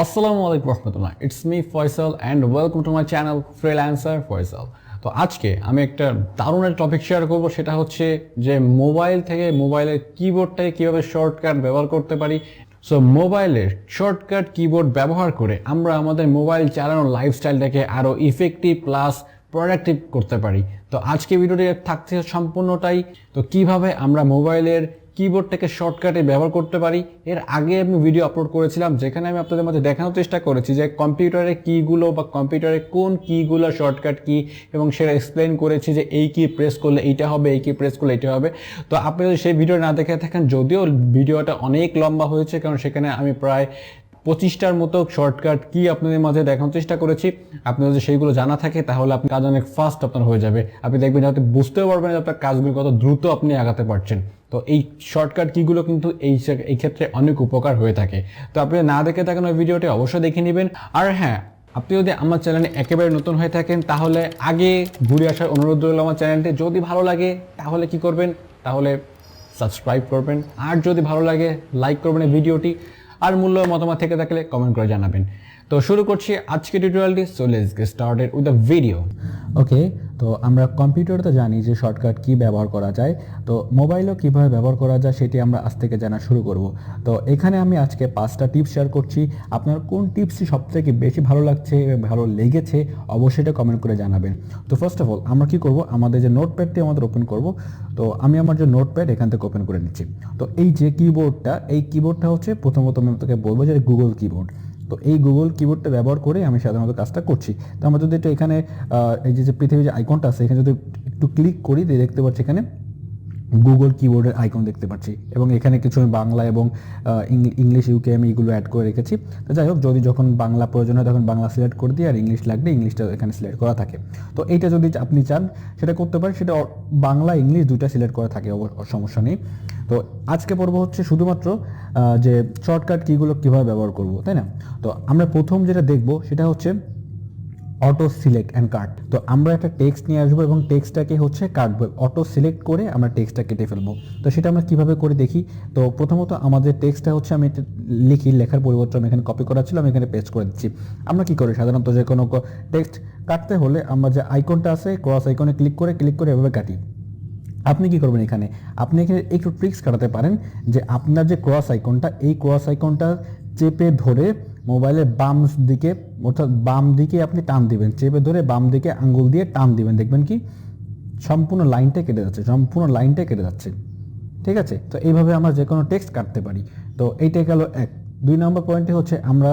Assalamu alaikum warahmatullah. It's me Foysal and welcome to my channel Freelancer Foysal. তো আজকে আমি একটা দারুণ টপিক শেয়ার করব, সেটা হচ্ছে যে মোবাইল থেকে মোবাইলের কিবোর্ডটাকে কিভাবে শর্টকাট ব্যবহার করতে পারি। সো মোবাইলের শর্টকাট কিবোর্ড ব্যবহার করে আমরা আমাদের মোবাইল চালানোর লাইফস্টাইলটাকে আরও ইফেক্টিভ প্লাস প্রোডাক্টিভ করতে পারি। তো আজকে ভিডিওটি থাকছে সম্পূর্ণটাই তো কিভাবে আমরা মোবাইলের কিবোর্ডটাকে শর্টকাটে ব্যবহার করতে পারি। এর আগে আমি ভিডিও আপলোড করেছিলাম যেখানে আমি আপনাদের মধ্যে দেখানোর চেষ্টা করেছি যে কম্পিউটারের কিগুলো বা কম্পিউটারে কোন কিগুলো শর্টকাট কি, এবং সেটা এক্সপ্লেন করেছি যে এই কি প্রেস করলে এইটা হবে, এই কি প্রেস করলে এইটা হবে। তো আপনি যদি সেই ভিডিও না দেখে থাকেন, যদিও ভিডিওটা অনেক লম্বা হয়েছে কারণ সেখানে আমি প্রায় 25টার মতো শর্টকাট কি আপনাদের মাঝে দেখানোর চেষ্টা করেছি। আপনার যদি সেইগুলো জানা থাকে তাহলে আপনার কাজ অনেক ফাস্ট আপনার হয়ে যাবে। আপনি দেখবেন যাতে বুঝতেও পারবেন যে আপনার কাজগুলো কত দ্রুত আপনি আগাতে পারছেন। তো এই শর্টকাট কিগুলো কিন্তু এই ক্ষেত্রে অনেক উপকার হয়ে থাকে। তো আপনি না দেখে থাকেন ওই ভিডিওটি অবশ্যই দেখে নেবেন। আর হ্যাঁ, আপনি যদি আমার চ্যানেলে একেবারে নতুন হয়ে থাকেন তাহলে আগে ঘুরে আসার অনুরোধ রইল আমার চ্যানেলটি। যদি ভালো লাগে তাহলে কি করবেন, তাহলে সাবস্ক্রাইব করবেন, আর যদি ভালো লাগে লাইক করবেন এই ভিডিওটি, আর মূল্য মতামত থেকে থাকলে কমেন্ট করে জানাবেন। তো শুরু করছি আজকে টিউটোরিয়ালটি। So let's get started with the video. Okay, তো আমরা কম্পিউটারে তো জানি যে শর্টকাট কি ব্যবহার করা যায়, তো মোবাইলও কিভাবে ব্যবহার করা যায় সেটি আমরা আজ থেকে জানা শুরু করব। তো এখানে আমি আজকে 5টা টিপস শেয়ার করছি। আপনার কোন টিপসটি সবথেকে বেশি ভালো লাগছে, ভালো লেগেছে অবশ্যই এটা কমেন্ট করে জানাবেন। তো ফার্স্ট অফ অল আমরা কি করব, আমাদের যে নোটপ্যাডটি আমাদের ওপেন করব। তো আমি আমার যে নোটপ্যাড এখান থেকে ওপেন করে নিচ্ছি। তো এই যে কিবোর্ডটা, এই কিবোর্ডটা হচ্ছে প্রথমত আমি আপনাকে বলবো যে গুগল কিবোর্ড। তো এই গুগল কিবোর্ডটা ব্যবহার করে আমি সাধারণত কাজটা করছি। তো আমরা যদি একটু এখানে এই যে পৃথিবীর যে আইকনটা আছে এখানে যদি একটু ক্লিক করি, দেখতে পাচ্ছি এখানে গুগল কিবোর্ডের আইকন দেখতে পাচ্ছি, এবং এখানে কিছু আমি বাংলা এবং ইংলিশ ইউকে আমি এগুলো অ্যাড করে রেখেছি। তো যাই হোক, যদি যখন বাংলা প্রয়োজন হয় তখন বাংলা সিলেক্ট করে দিই, আর ইংলিশ লাগলে ইংলিশটা এখানে সিলেক্ট করা থাকে। তো এইটা যদি আপনি চান সেটা করতে পারেন, সেটা বাংলা ইংলিশ দুইটা সিলেক্ট করা থাকে, সমস্যা নেই। তো আজকে পর্ব হচ্ছে শুধুমাত্র যে শর্টকাট কিগুলো কীভাবে ব্যবহার করব, তাই না? তো আমরা প্রথম যেটা দেখব সেটা হচ্ছে অটো সিলেক্ট অ্যান্ড কাট। তো আমরা একটা টেক্সট নিয়ে আসবো এবং টেক্সটটাকে হচ্ছে কাটবো, অটো সিলেক্ট করে আমরা টেক্সটটা কেটে ফেলবো। তো সেটা আমরা কীভাবে করে দেখি। তো প্রথমত আমাদের টেক্সটটা হচ্ছে আমি লিখি, লেখার পরিবর্তন আমি এখানে কপি করা ছিল, আমি এখানে পেস্ট করে দিচ্ছি। আমরা কি করি সাধারণত যে কোনো টেক্সট কাটতে হলে আমরা যে আইকনটা আছে ক্রস আইকনে ক্লিক করে এভাবে কাটি। আপনি কি করবেন, এখানে আপনি এখানে একটু ট্রিক্স কাটাতে পারেন যে আপনার যে ক্রস আইকনটা, এই ক্রস আইকনটা চেপে ধরে মোবাইলের বাম দিকে, অর্থাৎ বাম দিকে আপনি টান দিবেন, চেপে ধরে বাম দিকে আঙ্গুল দিয়ে টান দিবেন, দেখবেন কি সম্পূর্ণ লাইনটা কেটে যাচ্ছে, ঠিক আছে? তো এইভাবে আমরা যে কোনো টেক্সট কাটতে পারি। তো এইটাই গেল এক। 2 নম্বর পয়েন্টে হচ্ছে আমরা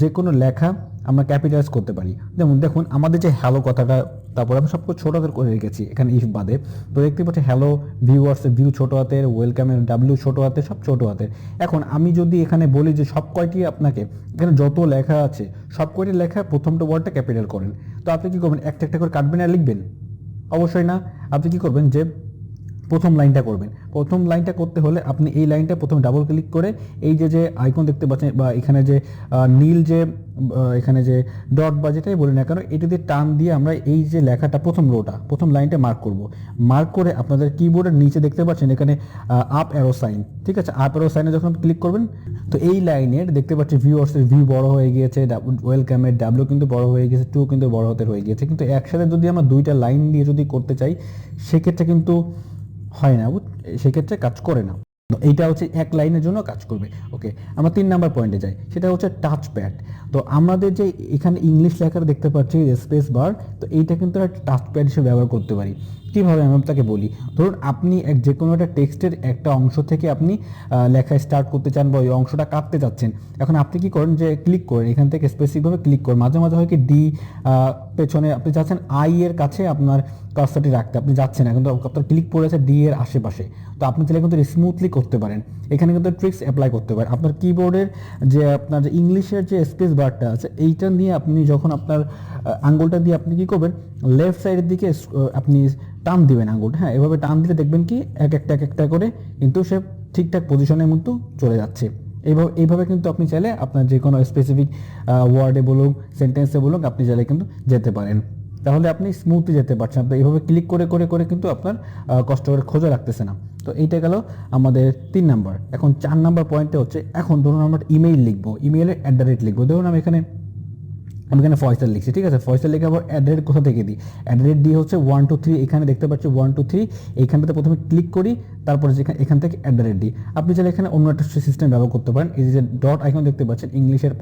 যে কোনো লেখা আমরা ক্যাপিটালাইজ করতে পারি। যেমন দেখুন আমাদের যে হ্যালো কথাটা, তারপর আমি সবকিছু ছোটো হাতের করে রেখেছি এখানে ইফ বাদে। তো দেখতে পাচ্ছি হ্যালো, ভিউয়ার্সের ভিউ ছোটো হাতের, ওয়েলকামের ডাব্লিউ ছোটো হাতের, সব ছোটো হাতের। এখন আমি যদি এখানে বলি যে সব কয়টি আপনাকে এখানে যত লেখা আছে সব কয়টি লেখা প্রথমটা ওয়ার্ডটা ক্যাপিটাল করেন, তো আপনি কি করবেন, একটা একটা করে কাটবেন আর লিখবেন? অবশ্যই না। আপনি কি করবেন যে প্রথম লাইনটা করবেন। প্রথম লাইনটা করতে হলে আপনি এই লাইনটা প্রথমে ডাবল ক্লিক করে এই যে আইকন দেখতে পাচ্ছেন, বা এখানে যে নীল যে এখানে যে ডট বা যেটাই বলি না কেন, এটা দিয়ে টান দিয়ে আমরা এই যে লেখাটা প্রথম লাইনটা মার্ক করব। মার্ক করে আপনাদের কিবোর্ডের নিচে দেখতে পাচ্ছেন এখানে আপ অ্যারো সাইন, ঠিক আছে? আপ অ্যারো সাইনে যখন ক্লিক করবেন তো এই লাইনের দেখতে পাচ্ছি ভিউয়ার্সের ভিউ বড় হয়ে গিয়েছে, ওয়েলকামের ডাব্লিউ কিন্তু বড় হয়ে গেছে, টু কিন্তু বড় হাতের হয়ে গিয়েছে। কিন্তু একসাথে যদি আমরা দুইটা লাইন দিয়ে যদি করতে চাই সেক্ষেত্রে কিন্তু হয় না, সেক্ষেত্রে কাজ করে না। এইটা হচ্ছে এক লাইনের জন্য কাজ করবে। ওকে, আমরা 3 নাম্বার পয়েন্টে যাই, সেটা হচ্ছে টাচ প্যাড। তো আমাদের যে এখানে ইংলিশ লেখার দেখতে পাচ্ছি স্পেস বার, তো এইটা কিন্তু একটা টাচ প্যাড হিসেবে ব্যবহার করতে পারি। কীভাবে আমি আপনাকে বলি, ধরুন আপনি যে কোনো একটা টেক্সটের একটা অংশ থেকে আপনি লেখা স্টার্ট করতে চান বা ওই অংশটা কাটতে চাচ্ছেন। এখন আপনি কি করেন যে ক্লিক করেন, এখান থেকে স্পেসিফিকভাবে ক্লিক করেন। মাঝে মাঝে হয় কি ডি পেছনে আপনি যাচ্ছেন, আই এর কাছে আপনার কাজটাটি রাখতে আপনি যাচ্ছেন না, কিন্তু আপনার ক্লিক পড়েছে ডি এর আশেপাশে। তো আপনি চাইলে কিন্তু স্মুথলি করতে পারেন, এখানে কিন্তু ট্রিক্স অ্যাপ্লাই করতে পারেন। আপনার কিবোর্ডের যে আপনার যে ইংলিশের যে স্পেস বারটা আছে এইটা নিয়ে আপনি যখন আপনার আঙ্গুলটা দিয়ে আপনি কি করবেন, লেফট সাইডের দিকে আপনি টান দিবেন আঙ্গুলটা। হ্যাঁ, এভাবে টান দিলে দেখবেন কি এক একটা করে কিন্তু সে ঠিকঠাক পজিশনের মতো চলে যাচ্ছে। এইভাবে কিন্তু আপনি চাইলে আপনার যে কোনো স্পেসিফিক ওয়ার্ডে বলুন, সেন্টেন্সে বলুন, আপনি চাইলে কিন্তু যেতে পারেন। তাহলে আপনি স্মুথলি যেতে পারছেন। আপনি এইভাবে ক্লিক করে করে করে কিন্তু আপনার কষ্ট করে খোঁজা লাগতেছে না। তো এইটা গেল আমাদের 3 নাম্বার। এখন 4 নাম্বার পয়েন্টে হচ্ছে, এখন ধরুন আমরা ইমেইল লিখবো, ইমেইলের লিখবো। ধরুন আমি এখানে ফয়সাল লিখছি, ঠিক আছে। ফয়সাল লিখে আবার কোথা থেকে দিই, দিয়ে হচ্ছে 1 2 3, এখানে দেখতে পাচ্ছি 1 2 3, এইখানটাতে প্রথমে ক্লিক করি, তারপরে যেখানে এখান থেকে দিই। আপনি চাইলে এখানে অন্য একটা সিস্টেম ব্যবহার করতে পারেন। এই যে ডট আইকন দেখতে পাচ্ছেন ইংলিশের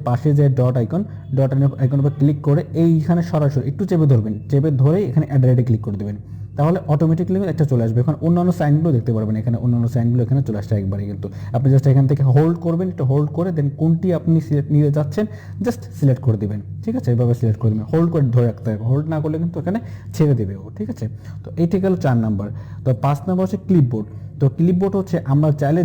পাশে যে ডট আইকনের উপর ক্লিক করে এইখানে সরাসরি একটু চেপে ধরবেন, চেপে ধরেই এখানে ক্লিক করে দেবেন, তাহলে অটোমেটিকলি একটা চলে আসবে। এখন অন্যান্য সাইনগুলো দেখতে পারবেন, এখানে অন্যান্য সাইনগুলো এখানে চলে আসছে একবারে। কিন্তু আপনি জাস্ট এখান থেকে হোল্ড করবেন, একটু হোল্ড করে দেন কোনটি আপনি নিয়ে যাচ্ছেন জাস্ট সিলেক্ট করে দিবেন, ঠিক আছে। এইভাবে সিলেক্ট করে দেবেন, হোল্ড করে ধরে রাখতে হবে, হোল্ড না করলে কিন্তু এখানে ছেড়ে দেবে ও, ঠিক আছে। তো এইটা গেল 4 নাম্বার। তো 5 নাম্বার হচ্ছে ক্লিপবোর্ড। তো ক্লিপবোর্ড হচ্ছে আমরা চাইলে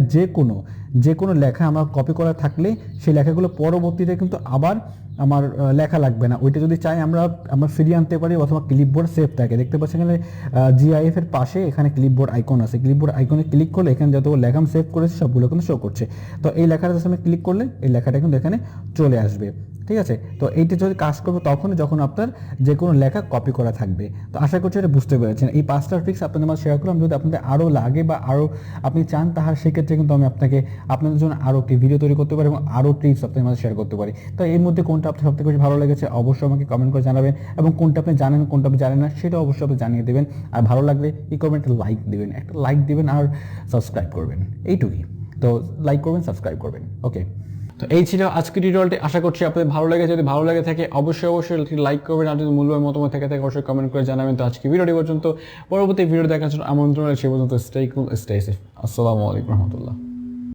যে কোনো লেখা আমার কপি করা থাকলে সেই লেখাগুলো পরবর্তীতে কিন্তু আবার আমার লেখা লাগবে না, ওইটা যদি চাই আমরা ফিরিয়ে আনতে পারি, অথবা ক্লিপবোর্ড সেভ থাকে। দেখতে পাচ্ছেন এখানে জিআইএফ এর পাশে এখানে ক্লিপবোর্ড আইকন আছে, ক্লিপবোর্ড আইকনে ক্লিক করলে এখানে যত লেখা আমি সেভ করেছি সবগুলো কিন্তু শো করছে। তো এই লেখাটা আমি ক্লিক করলে এই লেখাটা কিন্তু এখানে চলে আসবে, ঠিক আছে। তো এইটা যদি কাজ করবে তখনই যখন আপনার যে কোনো লেখা কপি করা থাকবে। তো আশা করছি এটা বুঝতে পেরেছেন। এই 5টা ট্রিক্স আপনাদের মাঝে শেয়ার করলাম। যদি আপনাদের আরও লাগে বা আরও আপনি চান, তাহলে সেক্ষেত্রে কিন্তু আমি আপনাদের জন্য আরও একটি ভিডিও তৈরি করতে পারি এবং আরও ট্রিক্স আপনাদের মাঝে শেয়ার করতে পারি। তো এর মধ্যে কোনটা আপনার সবথেকে বেশি ভালো লেগেছে অবশ্যই আমাকে কমেন্ট করে জানাবেন, এবং কোনটা আপনি জানেন কোনটা আপনি জানেন না সেটা অবশ্যই আপনি জানিয়ে দেবেন। আর ভালো লাগলে কি করবেন, একটা লাইক দিবেন আর সাবস্ক্রাইব করবেন, এইটুকুই। তো লাইক করবেন, সাবস্ক্রাইব করবেন, ওকে। তো এই ছিল আজকের টিউটোরিয়ালটি। আশা করছি আপনাদের ভালো লেগেছে। যদি ভালো লেগে থাকে অবশ্যই লাইক করবেন, আর যদি মূল্যবান মতামত থেকে অবশ্যই কমেন্ট করে জানাবেন। তো আজকে ভিডিওটি পর্যন্ত, পরবর্তী ভিডিও দেখার জন্য আমন্ত্রণ রয়েছে। সে পর্যন্ত স্টে কুল, স্টে সেফ। আসসালামু আলাইকুম রহমতুল্লাহ।